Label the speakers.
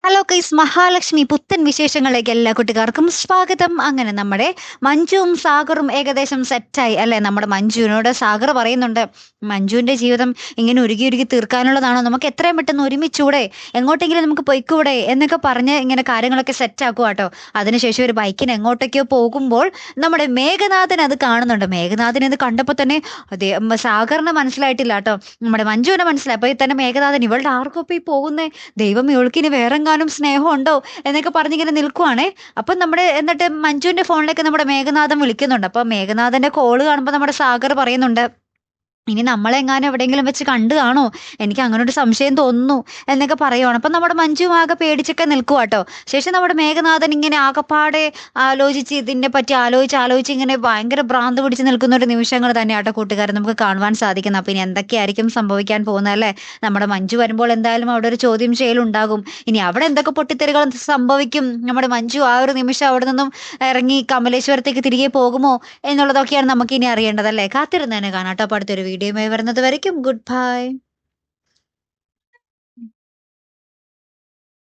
Speaker 1: Hello guys, Mahalakshmi പുത്തൻ വിശേഷങ്ങളിലേക്ക് എല്ലാ കുട്ടികാർക്കും സ്വാഗതം. അങ്ങനെ നമ്മുടെ മഞ്ജുവും സാഗറും ഏകദേശം സെറ്റായി അല്ലെ. നമ്മുടെ മഞ്ജുവിനോട് സാഗർ പറയുന്നുണ്ട്, മഞ്ജുവിന്റെ ജീവിതം ഇങ്ങനെ ഉരുകി ഉരുകി തീർക്കാനുള്ളതാണോ, നമുക്ക് എത്രയും പെട്ടെന്ന് ഒരുമിച്ചൂടെ, എങ്ങോട്ടെങ്കിലും നമുക്ക് പൊയ്ക്കൂടെ എന്നൊക്കെ പറഞ്ഞ് ഇങ്ങനെ കാര്യങ്ങളൊക്കെ സെറ്റ് ആക്കുക കേട്ടോ. അതിനുശേഷം ഒരു ബൈക്കിന് എങ്ങോട്ടൊക്കെയോ പോകുമ്പോൾ നമ്മുടെ മേഘനാഥൻ അത് കാണുന്നുണ്ട്. മേഘനാഥൻ ഇത് കണ്ടപ്പോൾ തന്നെ അതേ സാഗറിന് മനസ്സിലായിട്ടില്ല കേട്ടോ, നമ്മുടെ മഞ്ജുവിനെ മനസ്സിലായി. അപ്പൊ തന്നെ മേഘനാഥൻ, ഇവളുടെ ആർക്കൊപ്പം ഈ പോകുന്നേ, ദൈവം ഇവൾക്കിനി വേറെങ്ങാനും സ്നേഹമുണ്ടോ എന്നൊക്കെ പറഞ്ഞിങ്ങനെ നിൽക്കുവാണേ. അപ്പൊ നമ്മുടെ എന്നിട്ട് മഞ്ജുവിന്റെ ഫോണിലേക്ക് നമ്മുടെ മേഘനാഥൻ വിളിക്കുന്നുണ്ട്. അപ്പൊ മേഘനാഥന്റെ കോള് കാണുമ്പോൾ നമ്മുടെ സാഗർ പറയുന്നുണ്ട്, ഇനി നമ്മളെങ്ങാനും എവിടെയെങ്കിലും വെച്ച് കണ്ടു കാണോ, എനിക്ക് അങ്ങനെ ഒരു സംശയം തോന്നുന്നു എന്നൊക്കെ പറയുവാണ്. അപ്പൊ നമ്മുടെ മഞ്ജു ആകെ പേടിച്ചൊക്കെ നിൽക്കുക കേട്ടോ. ശേഷം നമ്മുടെ മേഘനാഥൻ ഇങ്ങനെ ആകപ്പാടെ ആലോചിച്ച് ഇതിനെ പറ്റി ആലോചിച്ച് ഇങ്ങനെ ഭയങ്കര ഭ്രാന്ത് പിടിച്ച് നിൽക്കുന്ന ഒരു നിമിഷങ്ങൾ തന്നെയാട്ടോ കൂട്ടുകാരൻ നമുക്ക് കാണുവാൻ സാധിക്കുന്നത്. അപ്പൊ ഇനി എന്തൊക്കെയായിരിക്കും സംഭവിക്കാൻ പോകുന്നത് അല്ലേ. നമ്മുടെ മഞ്ജു വരുമ്പോൾ എന്തായാലും അവിടെ ഒരു ചോദ്യം ചെയ്യലുണ്ടാകും. ഇനി അവിടെ എന്തൊക്കെ പൊട്ടിത്തെറികൾ സംഭവിക്കും, നമ്മുടെ മഞ്ജു ആ ഒരു നിമിഷം അവിടെ നിന്നും ഇറങ്ങി കമലേശ്വരത്തേക്ക് തിരികെ പോകുമോ എന്നുള്ളതൊക്കെയാണ് നമുക്ക് ഇനി അറിയേണ്ടതല്ലേ. കാത്തിരുന്ന് തന്നെ കാണാം കേട്ടോ. അപ്പൊ അടുത്തൊരു വീഡിയോയുമായി വരുന്നത് വരയ്ക്കും ഗുഡ് ബൈ.